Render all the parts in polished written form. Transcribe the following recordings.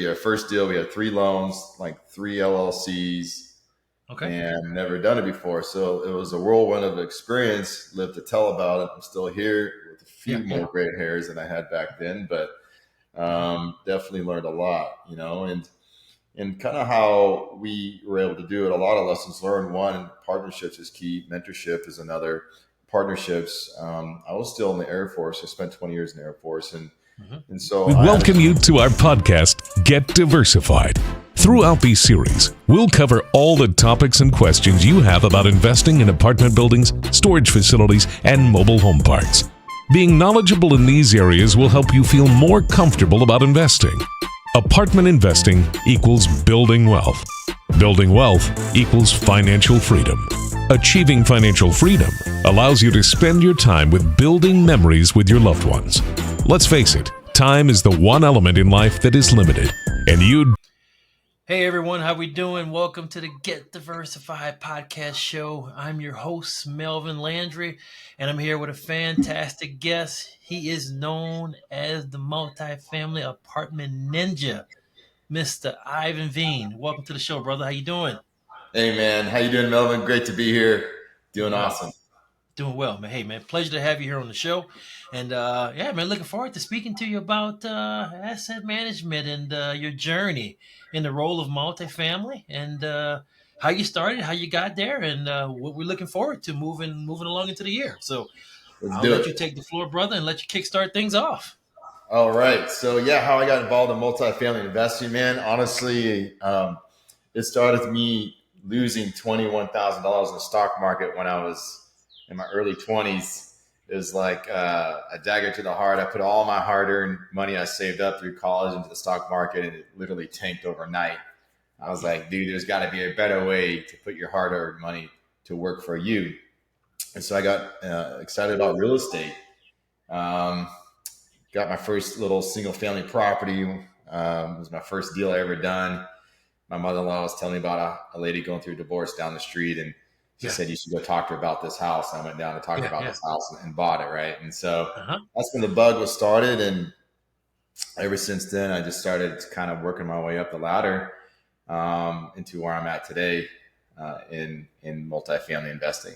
Our first deal, we had 3 loans, like 3 LLCs, Okay. and never done it before. So it was a whirlwind of experience. Lived to tell about it. I'm still here with a few Yeah. more gray hairs than I had back then, but definitely learned a lot, and kind of how we were able to do it. A lot of lessons learned. One, partnerships is key. Mentorship is another. Partnerships. I was still in the Air Force. I spent 20 years in the Air Force, and so We I had welcome you to our podcast, Get Diversified. Throughout these series, we'll cover all the topics and questions you have about investing in apartment buildings, storage facilities, and mobile home parks. Being knowledgeable in these areas will help you feel more comfortable about investing. Apartment investing equals building wealth. Building wealth equals financial freedom. Achieving financial freedom allows you to spend your time with building memories with your loved ones. Let's face it, time is the one element in life that is limited, and you. Hey everyone, how we doing? Welcome to the Get Diversified podcast show. I'm your host, Melvin Landry, and I'm here with a fantastic guest. He is known as the multifamily apartment ninja, Mr. Iven Vian. Welcome to the show, brother. How you doing? Hey man, how you doing, Melvin? Great to be here. Doing Wow. awesome. Doing well, man. Hey, man, pleasure to have you here on the show. And yeah, man, looking forward to speaking to you about asset management and your journey in the role of multifamily and how you started, how you got there, and what we're looking forward to moving along into the year. So Let's I'll do let you it. take the floor, brother, and let you kickstart things off. All right. So yeah, how I got involved in multifamily investing, man. Honestly, it started with me losing $21,000 in the stock market when I was in my early 20s. It was like a dagger to the heart. I put all my hard-earned money I saved up through college into the stock market, and it literally tanked overnight. I was like, dude, there's got to be a better way to put your hard-earned money to work for you. And so I got excited about real estate. Um, got my first little single-family property. It was my first deal I ever done. My mother-in-law was telling me about a lady going through a divorce down the street, and she Yeah, said you should go talk to her about this house. And I went down to talk to her about yeah. this house and bought it, right? And so Uh-huh. that's when the bug was started, and ever since then, I just started kind of working my way up the ladder into where I'm at today in multifamily investing.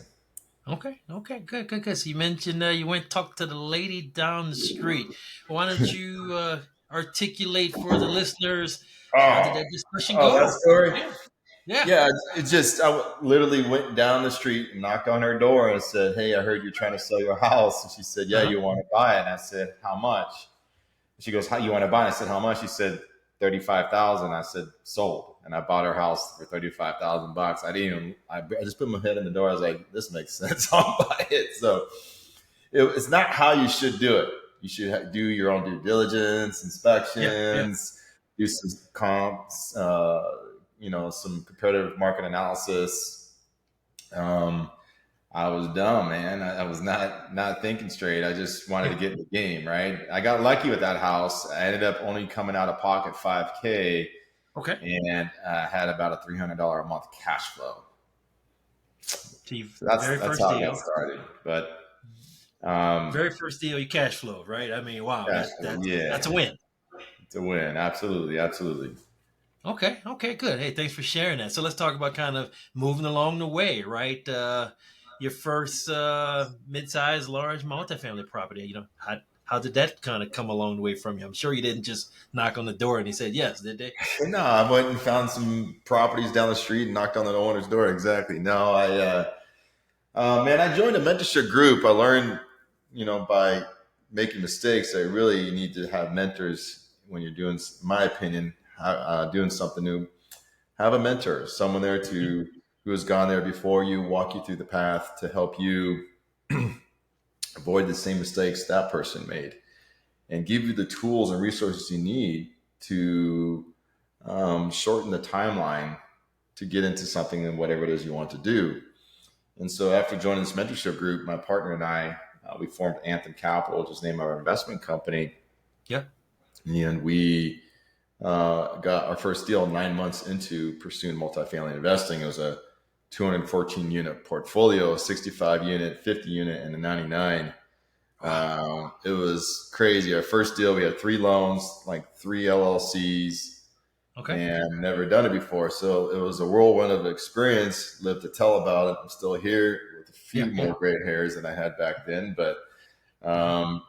Okay, good. So you mentioned you went talk to the lady down the street. Why don't you articulate for the listeners how did Oh, that discussion oh, that go? story. Yeah, yeah. Yeah, it just literally went down the street and knocked on her door and said, "Hey, I heard you're trying to sell your house." And she said, "Yeah, Uh-huh. you want to buy it?" And I said, "How much?" She goes, "How you want to buy it?" I said, "How much?" She said, 35,000. I said, "Sold." And I bought her house for 35,000 bucks. I didn't even. I just put my head in the door. I was like, "This makes sense. I'll buy it." So it's not how you should do it. You should do your own due diligence, Yeah. inspections, do some comps, some comparative market analysis. Um, I was dumb, man. I was not thinking straight. I just wanted to Yeah. get in the game, right? I got lucky with that house. I ended up only coming out of pocket 5K, Okay. and had about a $300 a month cash flow. So you So very that's first how I got deal, started. But um, very first deal, you cash flow, right? I mean, wow, cash that flow, that's yeah, that's a win. it's a win. Absolutely, absolutely. Okay, good. Hey, thanks for sharing that. So let's talk about kind of moving along the way, right? Your first mid-sized, large multifamily property. How did that kind of come along the way from you? I'm sure you didn't just knock on the door and he said yes, did they? No, I went and found some properties down the street and knocked on the owner's door. Exactly. No, man, I joined a mentorship group. I learned, by making mistakes, that really you need to have mentors when you're doing, in my opinion, doing something new. Have a mentor, someone there who has gone there before you, walk you through the path to help you avoid the same mistakes that person made, and give you the tools and resources you need to shorten the timeline to get into something and whatever it is you want to do. And so after joining this mentorship group, my partner and I, we formed Anthem Capital, which is the name of our investment company. Yeah. And we got our first deal 9 months into pursuing multifamily investing. It was a 214 unit portfolio, a 65 unit, 50 unit, and a 99. It was crazy. Our first deal, we had 3 loans, like 3 LLCs, Okay. and never done it before. So it was a whirlwind of experience. Lived to tell about it. I'm still here with a few Yeah. more gray hairs than I had back then, but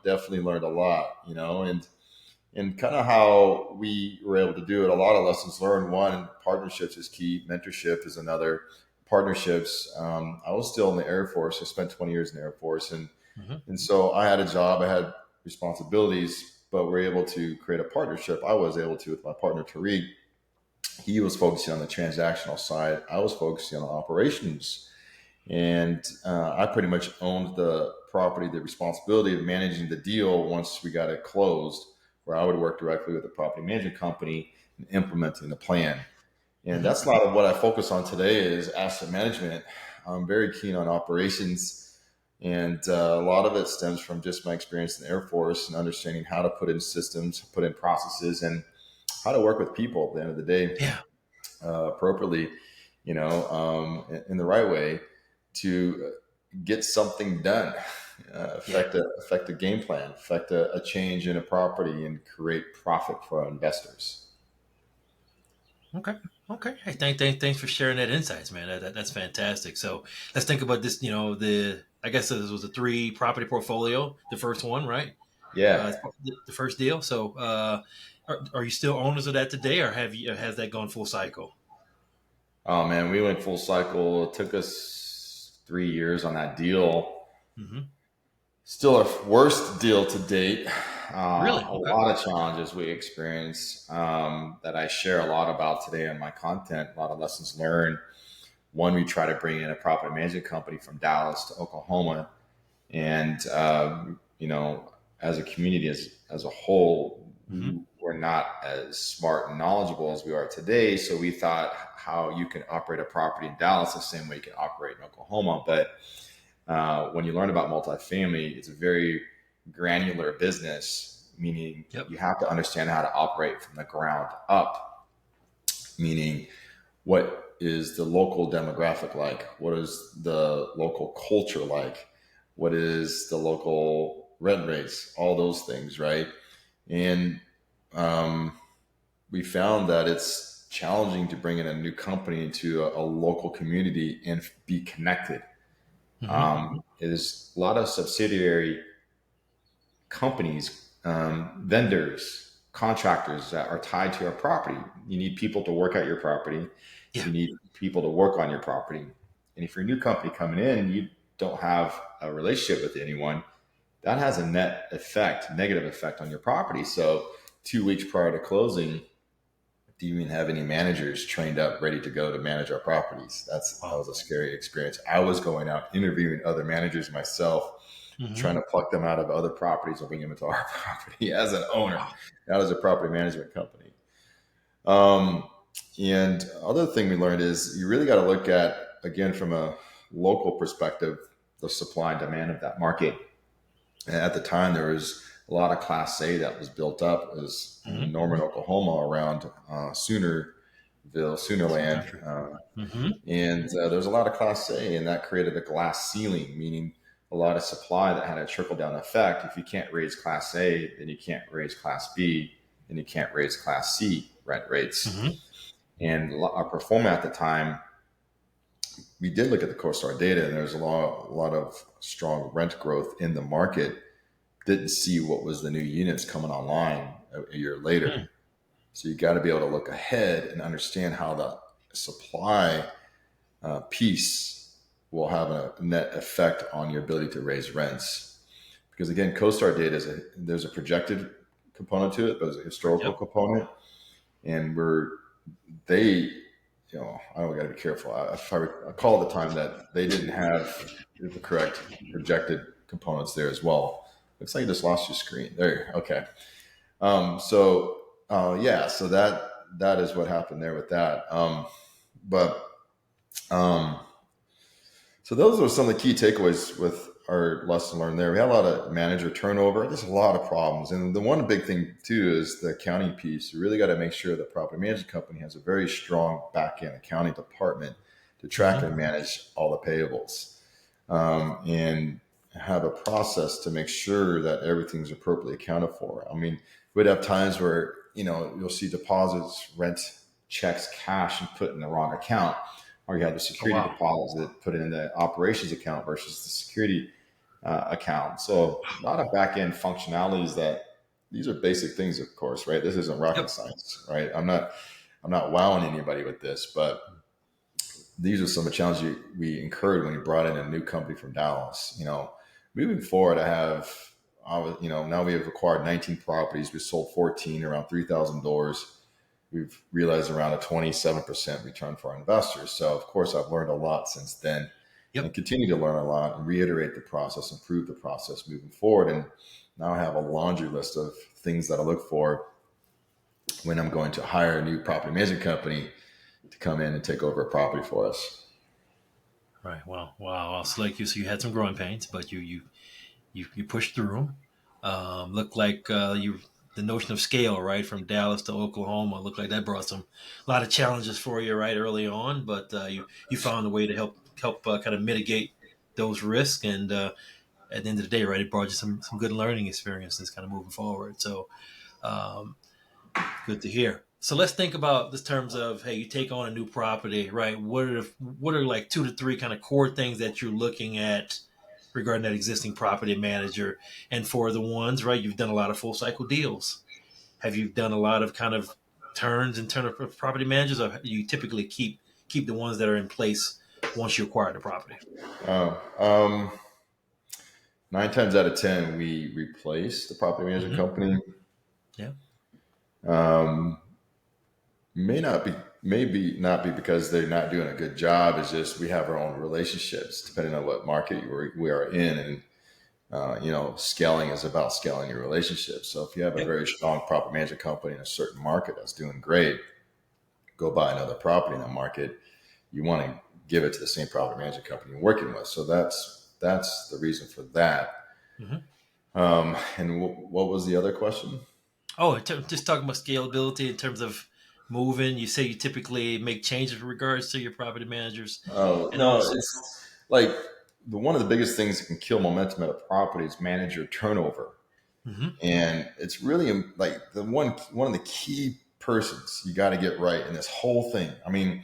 definitely learned a lot, and kind of how we were able to do it. A lot of lessons learned. One, partnerships is key. Mentorship is another. Partnerships. I was still in the Air Force. I spent 20 years in the Air Force, Hmm. and so I had a job. I had responsibilities, but we're able to create a partnership. I was able to with my partner Tariq. He was focusing on the transactional side. I was focusing on operations, and I pretty much owned the property, the responsibility of managing the deal once we got it closed, where I would work directly with the property management company and implementing the plan. And Hmm. that's not what I focus on today is asset management. I'm very keen on operations. And a lot of it stems from just my experience in the Air Force and understanding how to put in systems, put in processes, and how to work with people at the end of the day Yeah. appropriately, in the right way to get something done, Yeah. affect a game plan, affect a change in a property, and create profit for our investors. Okay. Okay. Hey, thanks for sharing that insights, man. That's fantastic. So let's think about this. I guess this was a three property portfolio, the first one, right? Yeah. The first deal. So, are you still owners of that today, or has that gone full cycle? Oh man, we went full cycle. It took us 3 years on that deal. Hmm. Still our worst deal to date. Really? A Okay. lot of challenges we experienced that I share a lot about today in my content. A lot of lessons learned. One, we try to bring in a property management company from Dallas to Oklahoma, and as a community, as a whole, we Hmm. were not as smart and knowledgeable as we are today. So we thought how you can operate a property in Dallas the same way you can operate in Oklahoma. But when you learn about multifamily, it's a very granular business, meaning Yep. you have to understand how to operate from the ground up, meaning what is the local demographic like? What is the local culture like? What is the local rent rates? All those things, right? And um, we found that it's challenging to bring in a new company into a local community and be connected. Hmm. There's a lot of subsidiary companies, vendors, contractors that are tied to your property. You need people to work at your property. Yeah. You need people to work on your property. And if you're a new company coming in, you don't have a relationship with anyone, that has a net effect, negative effect on your property. So 2 weeks prior to closing, do you even have any managers trained up, ready to go to manage our properties? That Wow. was a scary experience. I was going out interviewing other managers myself, Hmm. trying to pluck them out of other properties and bring them into our property as an owner, Wow. not as a property management company. Um, and other thing we learned is you really got to look at, again, from a local perspective, the supply and demand of that market. And at the time, there was a lot of Class A that was built up. It was Hmm. in Norman, Oklahoma, around Soonerville, Soonerland. Gotcha. Hmm. And there was a lot of Class A, and that created a glass ceiling, meaning a lot of supply that had a trickle down effect. If you can't raise Class A, then you can't raise Class B, and you can't raise Class C rent rates. Hmm. And our performance at the time, we did look at the CoStar data, and there's a lot of strong rent growth in the market. Didn't see what was the new units coming online a year later. So you got to be able to look ahead and understand how the supply piece will have a net effect on your ability to raise rents. Because again, CoStar data there's a projected component to it, but there's a historical Yep. component, and they, I don't got to be careful. I call it the time that they didn't have the correct projected components there as well. Looks like you just lost your screen. There. Okay. Yeah, so that is what happened there with that. But um, so those are some of the key takeaways with our lesson learned there. We had a lot of manager turnover. There's a lot of problems, and the one big thing too is the accounting piece. You really got to make sure the property management company has a very strong back end accounting department to track Hmm. and manage all the payables, and have a process to make sure that everything's appropriately accounted for. I mean, we'd have times where you'll see deposits, rent checks cash and put in the wrong account, or you have the Oh, security wow. deposit put in the operations account versus the security account. So a lot of back end functionalities that these are basic things, of course, right? This isn't rocket Yep. science, right? I'm not wowing anybody with this, but these are some of the challenges we incurred when we brought in a new company from Dallas. Moving forward, now we have acquired 19 properties. We sold 14, around 3,000 doors. We've realized around a 27% return for our investors. So, of course, I've learned a lot since then and Yep. continue to learn a lot and reiterate the process, improve the process moving forward. And now I have a laundry list of things that I look for when I'm going to hire a new property management company to come in and take over a property for us. Right. Well, wow. So like you, so you had some growing pains, but you pushed through them. Looked like the notion of scale, right, from Dallas to Oklahoma, looked like that brought a lot of challenges for you, right, early on. But you found a way to help kind of mitigate those risks, and at the end of the day, right, it brought you some good learning experiences, kind of moving forward. So um, good to hear. So let's think about this terms of, hey, you take on a new property, right? What are like 2 to 3 kind of core things that you're looking at regarding that existing property manager? And for the ones, right, you've done a lot of full cycle deals. Have you done a lot of kind of turns in terms of property managers, or you typically keep the ones that are in place once you acquire the property? Uh, um, 9 times out of 10, we replace the property management Mm-hmm. company. Yeah. Um, maybe not be because they're not doing a good job. It's just we have our own relationships depending on what market we are in, and scaling is about scaling your relationships. So if you have a Yep. very strong property management company in a certain market that's doing great, go buy another property in that market. You want to give it to the same property management company you're working with. So that's the reason for that. Mm-hmm. And what was the other question? Oh, just talking about scalability in terms of moving. You say you typically make changes in regards to your property managers, Oh and no, also, it's like one of the biggest things that can kill momentum at a property is manager turnover, mm-hmm. and it's really like the one of the key persons you got to get right in this whole thing. I mean,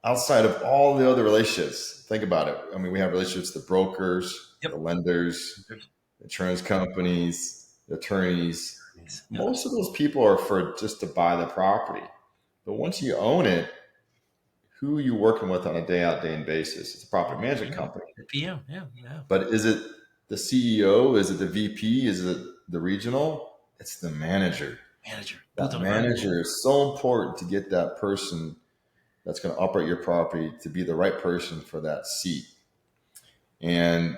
outside of all the other relationships, think about it. I mean, we have relationships with the brokers, the Yep. lenders, insurance companies, the attorneys. Yep. Most of those people are for just to buy the property, but once you own it, who are you working with on a day out, day in basis? It's a property management PM. company. PM. Yeah. Yeah. But is it the CEO? Is it the VP? Is it the regional? It's the manager. Manager. Boots That on the ground. manager is so important to get that person that's going to operate your property to be the right person for that seat. And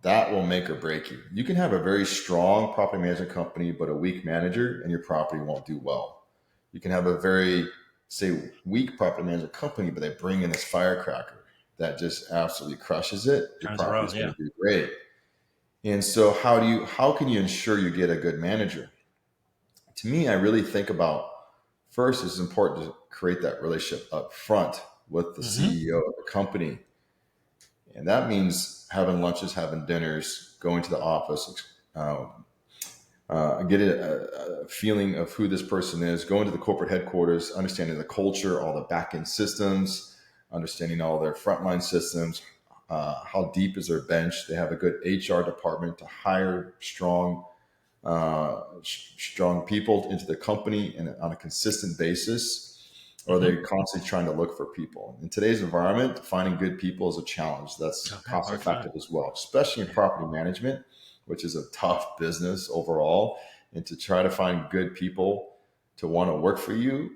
that will make or break you. You can have a very strong property management company, but a weak manager, and your property won't do well. You can have a very, say, weak property management company, but they bring in this firecracker that just absolutely crushes it. Your Turns property around. is going Yeah. to do great. And so, how can you ensure you get a good manager? To me, I really think about first, it's important to create that relationship up front with the Mm-hmm. CEO of the company, and that means having lunches, having dinners, going to the office, get a feeling of who this person is, going to the corporate headquarters, understanding the culture, all the back end systems, understanding all their frontline systems. How deep is their bench? They have a good HR department to hire strong people into the company and on a consistent basis, or Mm-hmm. they're constantly trying to look for people. In today's environment, finding good people is a challenge. That's Okay. cost Hard effective time. as well, especially in Yeah. property management, which is a tough business overall. And to try to find good people to want to work for you,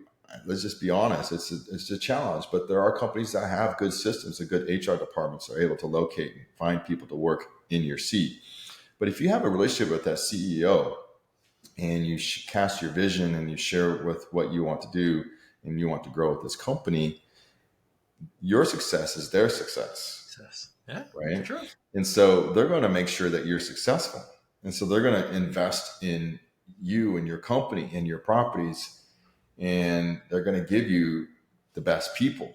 let's just be honest, it's a challenge. But there are companies that have good systems and good HR departments that are able to locate and find people to work in your seat. But if you have a relationship with that CEO and you cast your vision and you share with what you want to do and you want to grow with this company, your success is their success, Success. Yeah. For right? sure. And so they're going to make sure that you're successful. And so they're going to invest in you and your company and your properties, and they're going to give you the best people.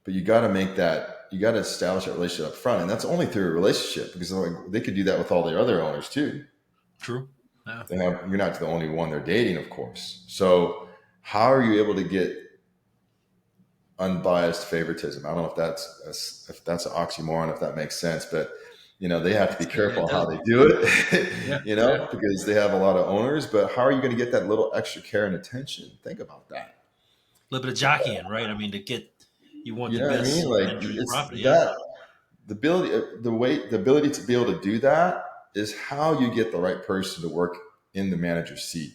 But you got to establish that relationship up front. And that's only through a relationship, because they could do that with all their other owners too. True. Yeah. You're not the only one they're dating, of course. So how are you able to get unbiased favoritism? I don't know if that's an oxymoron, if that makes sense, but they have to be Yeah, it careful how does. they do it, Yeah, yeah. because they have a lot of owners. But how are you going to get that little extra care and attention? Think about that. A little bit of jockeying, right? I mean, you want You the know what I mean? best Like, manager in your it's property. Yeah. that the ability to be able to do that is how you get the right person to work in the manager's seat.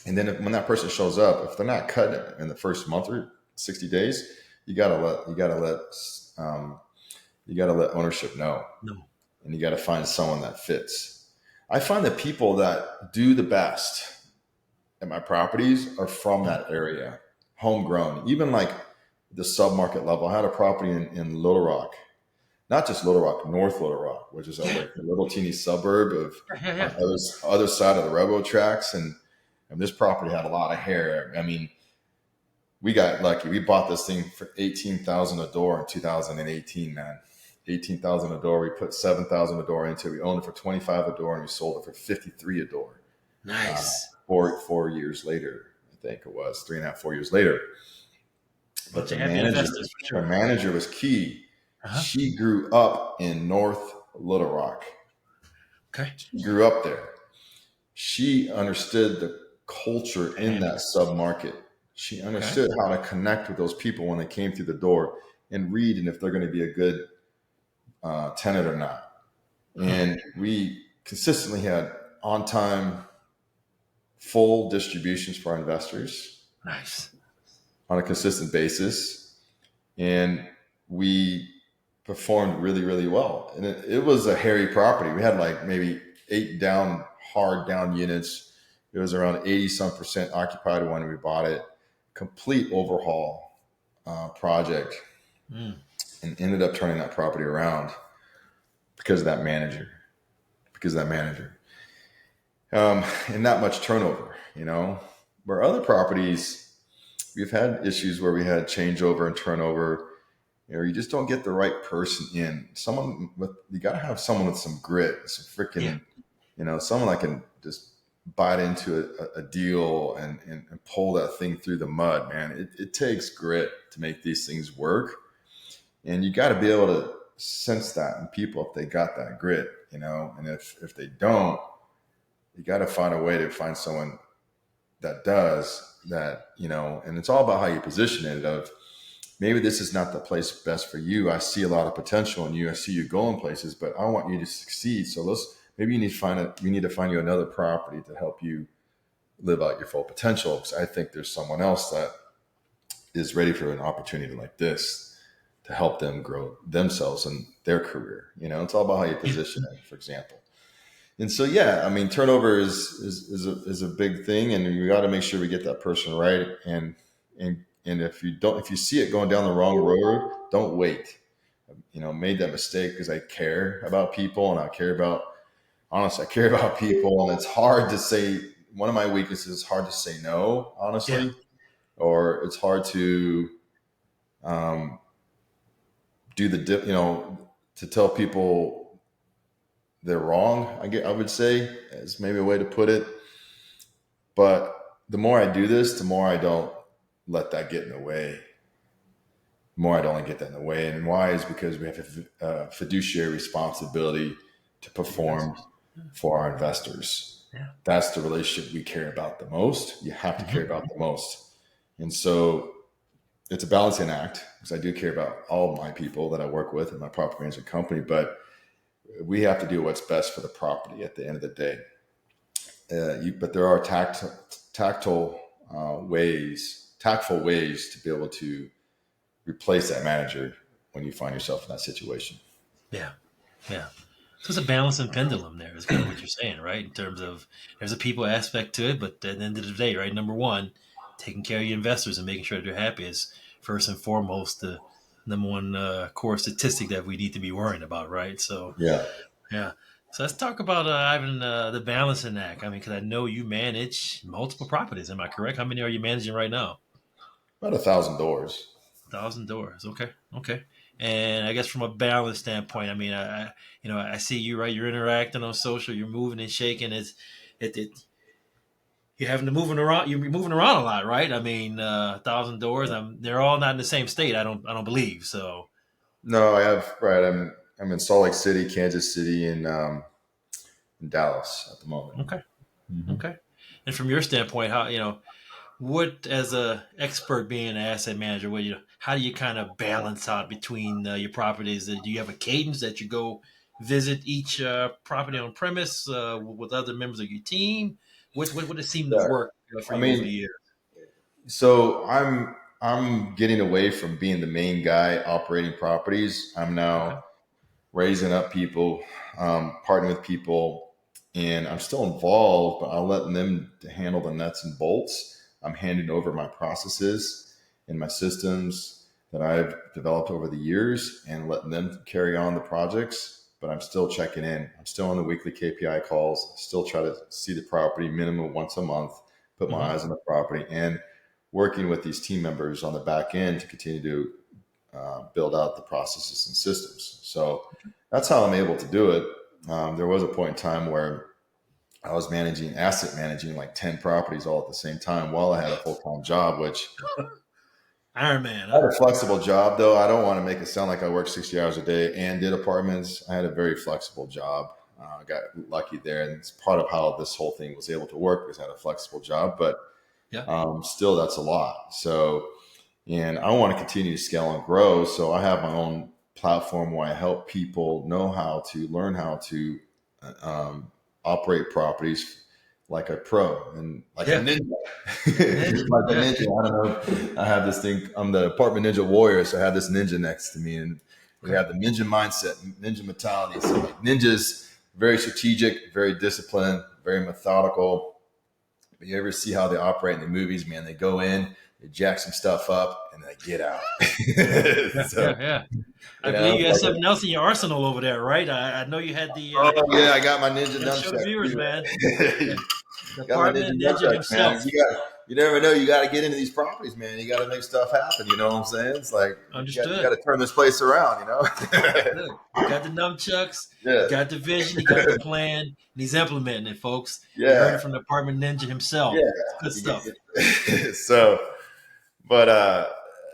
And then when that person shows up, if they're not cutting it in the first month or 60 days, you gotta um, let ownership know, No. and you got to find someone that fits. I find that people that do the best at my properties are from that area, homegrown, even like the submarket level. I had a property in Little Rock, not just Little Rock, North Little Rock, which is Yeah. like a little teeny suburb of Yeah. on Yeah. the other side of the railroad tracks. And this property had a lot of hair. I mean, we got lucky. We bought this thing for 18,000 a door in 2018, man. 18,000 a door. We put 7,000 a door into it. We owned it for 25 a door, and we sold it for 53 a door. Nice. 4 years later, I think it was 3.5, 4 years later. But Bunch of happy investors for the sure. manager was key. Uh-huh. She grew up in North Little Rock. Okay. She grew up there. She understood the culture in that submarket. She understood how to connect with those people when they came through the door and read and if they're going to be a good tenant or not. And we consistently had on time, full distributions for our investors. Nice. On a consistent basis. And we performed really, really well. And it was a hairy property. We had like maybe 8 hard down units. It was around 80% occupied when we bought it. Complete overhaul project, and ended up turning that property around because of that manager. And not much turnover, Where other properties, we've had issues where we had changeover and turnover. You just don't get the right person in. You got to have someone with some grit, some freaking, someone that can just bite into a deal and pull that thing through the mud, man. It takes grit to make these things work. And you got to be able to sense that in people if they got that grit, and if they don't, you got to find a way to find someone that does that, and it's all about how you position it. Of maybe this is not the place best for you. I see a lot of potential in you. I see you going places, but I want you to succeed. So maybe you need to find you another property to help you live out your full potential. Because I think there's someone else that is ready for an opportunity like this to help them grow themselves and their career. It's all about how you position it, for example. And so, yeah, I mean, turnover is a big thing, and we got to make sure we get that person right. And if you see it going down the wrong road, don't wait. Made that mistake because I care about people, and I care about people, and it's hard to say. One of my weaknesses is hard to say no, honestly, or it's hard to do the dip, to tell people they're wrong. I would say is maybe a way to put it. But the more I do this, the more I don't let that get in the way. The more I don't let get that in the way. And why is because we have a fiduciary responsibility to perform for our investors. Yeah. That's the relationship we care about the most. You have to care about the most. And so it's a balancing act because I do care about all of my people that I work with in my property management company, but we have to do what's best for the property at the end of the day. But there are tactful ways to be able to replace that manager when you find yourself in that situation. Yeah. Yeah. So it's a balancing pendulum there is kind of what you're saying, right? In terms of there's a people aspect to it, but at the end of the day, right, number one, taking care of your investors and making sure they're happy is first and foremost the number one core statistic that we need to be worrying about, right? So, Yeah. yeah. So let's talk about Ivan, the balancing act. I mean, because I know you manage multiple properties. Am I correct? How many are you managing right now? About 1,000 doors. 1,000 doors. Okay. Okay. And I guess from a balance standpoint, I mean, I see you, right? You're interacting on social, you're moving and shaking. It you're having to moving around. You're moving around a lot, right? I mean, 1,000 doors. They're all not in the same state. I don't believe so. No, I have right. I'm in Salt Lake City, Kansas City, and in Dallas at the moment. Okay. Hmm. Okay. And from your standpoint, how what as a expert being an asset manager, how do you kind of balance out between your properties? Do you have a cadence that you go visit each property on premise with other members of your team? What would it seem to Yeah. work for I you over mean, the years? so I'm getting away from being the main guy operating properties. I'm Okay. now raising up people, partnering with people, and I'm still involved, but I'll let them to handle the nuts and bolts. I'm handing over my processes and my systems that I've developed over the years and letting them carry on the projects. But I'm still checking in. I'm still on the weekly KPI calls. Still try to see the property minimum once a month, put my Hmm. eyes on the property, and working with these team members on the back end to continue to build out the processes and systems. So that's how I'm able to do it. There was a point in time where I was asset managing like 10 properties all at the same time while I had a full time job, which Iron Man, I huh? had a flexible job though. I don't want to make it sound like I worked 60 hours a day and did apartments. I had a very flexible job. I got lucky there. And it's part of how this whole thing was able to work because I had a flexible job, but Yeah. still that's a lot. So, and I want to continue to scale and grow. So I have my own platform where I help people know how to learn how to um, operate properties like a pro and like a Yeah. ninja. Ninja. Like a Yeah. ninja. I don't know. I have this thing. I'm the apartment ninja warrior. So I have this ninja next to me, and we Okay. have the ninja mindset, ninja mentality. So like ninjas, very strategic, very disciplined, very methodical. But you ever see how they operate in the movies, man? They go in, they jack some stuff up, and they get out. Yeah. So, Yeah. Yeah. I you know, believe you had like, something else in your arsenal over there, right? I know you had the. oh yeah, I got my ninja You got to show the nunchuck viewers, man. too. Yeah. The Got my ninja apartment ninja nunchuck, man. himself. You never know. You got to get into these properties, man. You got to make stuff happen. You know what I'm saying? It's like you got Understood. to turn this place around. You know? Look, you got the numchucks, you Yeah, got the vision, you got the plan, and he's implementing it, folks. You heard yeah, it from the apartment ninja himself. It's good stuff. yeah. So, but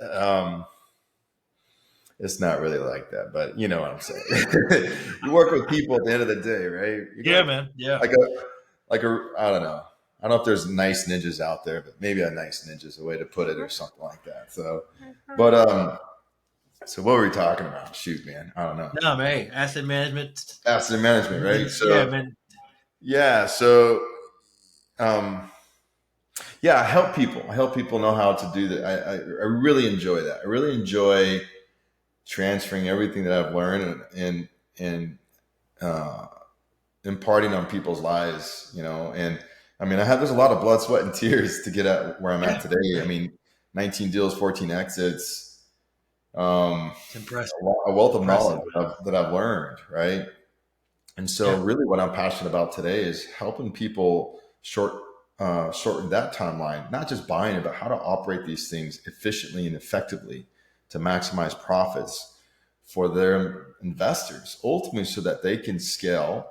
um, it's not really like that. But you know what I'm saying. You work with people at the end of the day, right? You Yeah, got man. Yeah. like a I don't know. I don't know if there's nice ninjas out there, but maybe a nice ninja is a way to put it or something like that. So, but so what were we talking about? Shoot, man, I don't know. No, man. Hey, asset management. Asset management, right? Yeah, So man. yeah, so um, yeah, I help people. I help people know how to do that. I really enjoy that. I really enjoy transferring everything that I've learned and uh, imparting on people's lives, you know. And I mean, there's a lot of blood, sweat, and tears to get at where I'm at Yeah. today. I mean, 19 deals, 14 exits, um, It's impressive. a wealth of Impressive, knowledge man. that I've learned, right? And so, Yeah. really, what I'm passionate about today is helping people shorten that timeline, not just buying it, but how to operate these things efficiently and effectively to maximize profits for their investors, ultimately, so that they can scale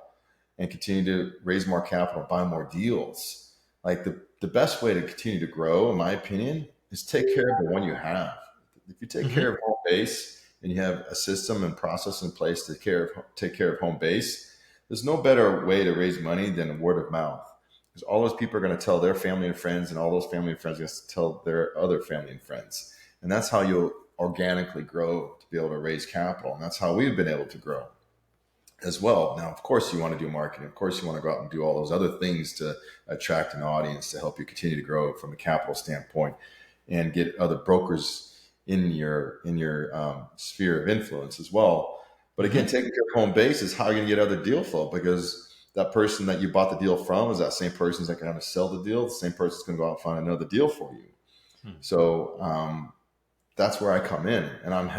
and continue to raise more capital, buy more deals. Like the best way to continue to grow, in my opinion, is take care of the one you have. If you take Hmm. care of home base and you have a system and process in place to take care of home base, there's no better way to raise money than word of mouth. Because all those people are going to tell their family and friends, and all those family and friends are going to tell their other family and friends. And that's how you'll organically grow to be able to raise capital. And that's how we've been able to grow as well. Now, of course, you want to do marketing. Of course, you want to go out and do all those other things to attract an audience to help you continue to grow from a capital standpoint and get other brokers in your sphere of influence as well. But again, Hmm. taking care of home base is how you're going to get other deal flow because that person that you bought the deal from is that same person that's going to sell the deal. The same person's going to go out and find another deal for you. So that's where I come in, and I'm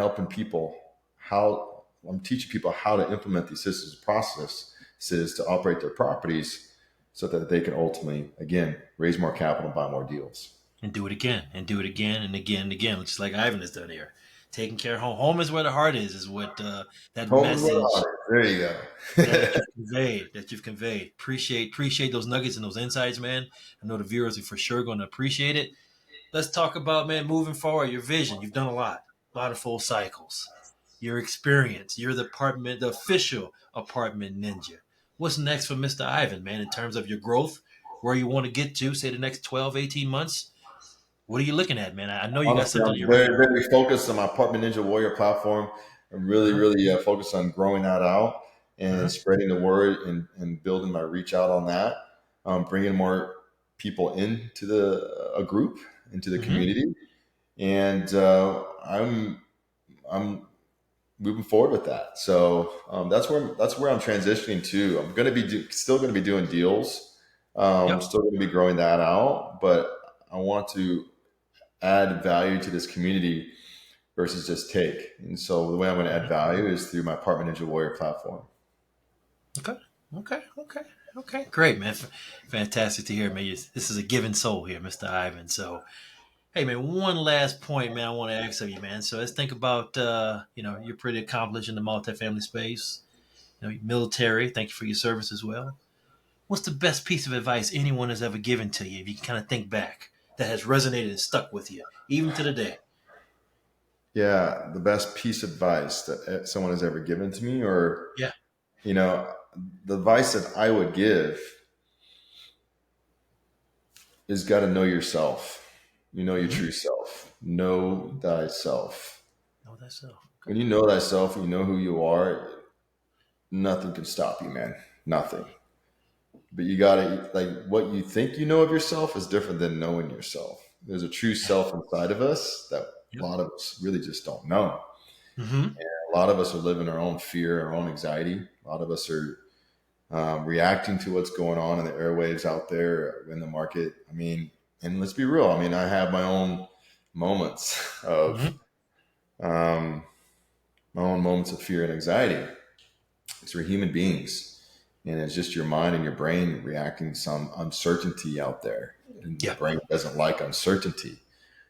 teaching people how to implement these systems and processes to operate their properties so that they can ultimately, again, raise more capital and buy more deals. And do it again, and do it again, and again, and again, just like Ivan has done here. taking care of home. Home is where the heart is what that Home is what message honor. There you that go. you've conveyed. That you've conveyed. Appreciate those nuggets and those insights, man. I know the viewers are for sure going to appreciate it. Let's talk about, man, moving forward, your vision. You've done a lot of full cycles. Your experience. You're the official apartment ninja. What's next for Mr. Iven, man, in terms of your growth, where you want to get to, say the next 12, 18 months? What are you looking at, man? I know you got Honestly, something on I'm your very, radar. very focused on my Apartment Ninja Warrior platform. I'm really, Uh-huh. really focused on growing that out and Uh-huh. spreading the word and building my reach out on that. Bringing more people into a group, into the Mm-hmm. community, and I'm moving forward with that. So that's where I'm transitioning to. I'm going to be still going to be doing deals. Yep. Still going to be growing that out, but I want to add value to this community versus just take. And so the way I'm going to add Mhm. value is through my Apartment Ninja Warrior platform. Okay. Okay. Okay. Okay. Great, man. Fantastic to hear, man. This is a given soul here, Mr. Iven. So, hey, man, one last point, man, I want to ask of you, man. So let's think about, you're pretty accomplished in the multifamily space, military. Thank you for your service as well. What's the best piece of advice anyone has ever given to you, if you can kind of think back, that has resonated and stuck with you, even to the day? Yeah, the best piece of advice that someone has ever given to me, or Yeah. you know, the advice that I would give is got to know yourself. You know your Mm-hmm. true self. Know thyself. Know thyself. Okay. When you know thyself, you know who you are. Nothing can stop you, man. Nothing. But you gotta like what you think you know of yourself is different than knowing yourself. There's a true Yeah. self inside of us that a Yep. lot of us really just don't know. Mm-hmm. A lot of us are living our own fear, our own anxiety. A lot of us are reacting to what's going on in the airwaves out there in the market. I mean, and let's be real. I mean, I have my own moments of Mm-hmm. um, fear and anxiety. Because we're human beings, and it's just your mind and your brain reacting to some uncertainty out there, and the Yeah. brain doesn't like uncertainty.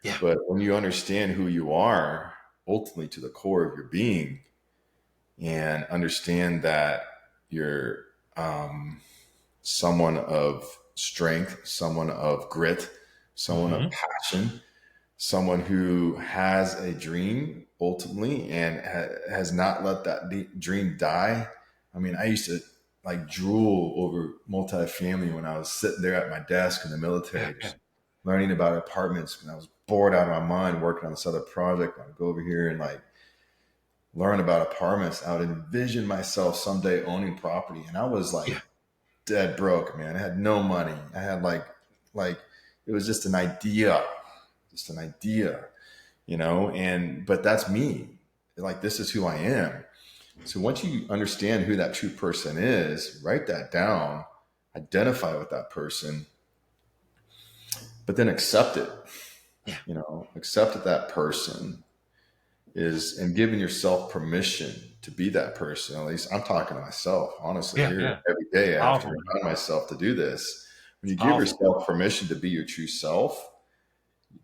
Yeah. But when you understand who you are, ultimately to the core of your being, and understand that you're someone of strength, someone of grit, someone of Mm-hmm. passion, someone who has a dream ultimately and has not let that dream die. I mean, I used to like drool over multifamily when I was sitting there at my desk in the Yeah. military, Yeah. just learning about apartments. When I was bored out of my mind working on this other project, I'd go over here and like learn about apartments. I would envision myself someday owning property, and I was like Yeah. dead broke, man. I had no money. I had like it was just an idea, and but that's me. Like this is who I am. So once you understand who that true person is, write that down, identify with that person, but then accept it. Yeah. Accept that that person is and giving yourself permission to be that person. At least I'm talking to myself, honestly, Yeah. here Yeah. every day. I have to Powerful, man. remind myself to do this. When It's you give powerful. yourself permission to be your true self,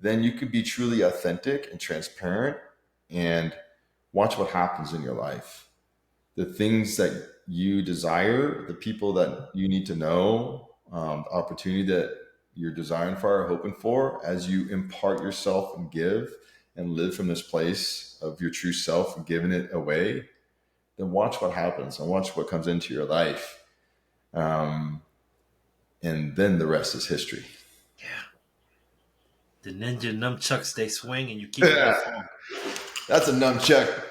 then you can be truly authentic and transparent and watch what happens in your life. The things that you desire, the people that you need to know, the opportunity that you're desiring for or hoping for, as you impart yourself and give and live from this place of your true self and giving it away, then watch what happens and watch what comes into your life. Um, and then the rest is history. Yeah. The ninja nunchucks, they swing and you keep them off falling. That's a nunchuck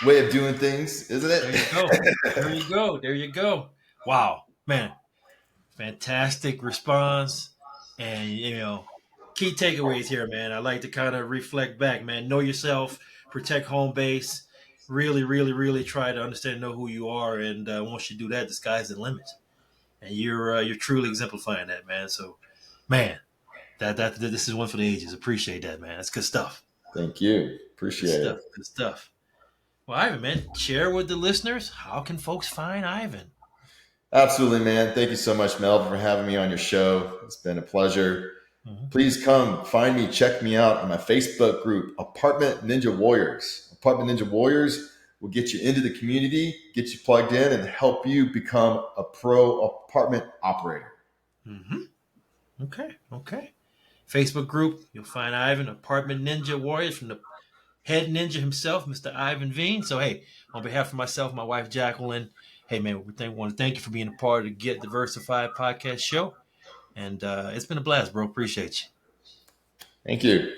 way of doing things, isn't There you go. There it? you go. There you go. Wow, man. Fantastic response. And, key takeaways here, man. I like to kind of reflect back, man. Know yourself, protect home base. Really, really, really try to understand, know who you are. And once you do that, the sky's the limit. And you're truly exemplifying that, man. So, man, that this is one for the ages. Appreciate that, man. That's good stuff. Thank you. Good Appreciate stuff. it. Good stuff. Well, Ivan, man, share with the listeners. How can folks find Ivan? Absolutely, man. Thank you so much, Melvin, for having me on your show. It's been a pleasure. Mm-hmm. Please come find me, check me out on my Facebook group, Apartment Ninja Warriors. Apartment Ninja Warriors will get you into the community, get you plugged in, and help you become a pro apartment operator. Mm-hmm. Okay. Facebook group, you'll find Iven, Apartment Ninja Warriors, from the head ninja himself, Mr. Iven Vian. So, hey, on behalf of myself, my wife, Jacqueline, hey, man, we want to thank you for being a part of the Get Diversified podcast show. And it's been a blast, bro. Appreciate you. Thank you.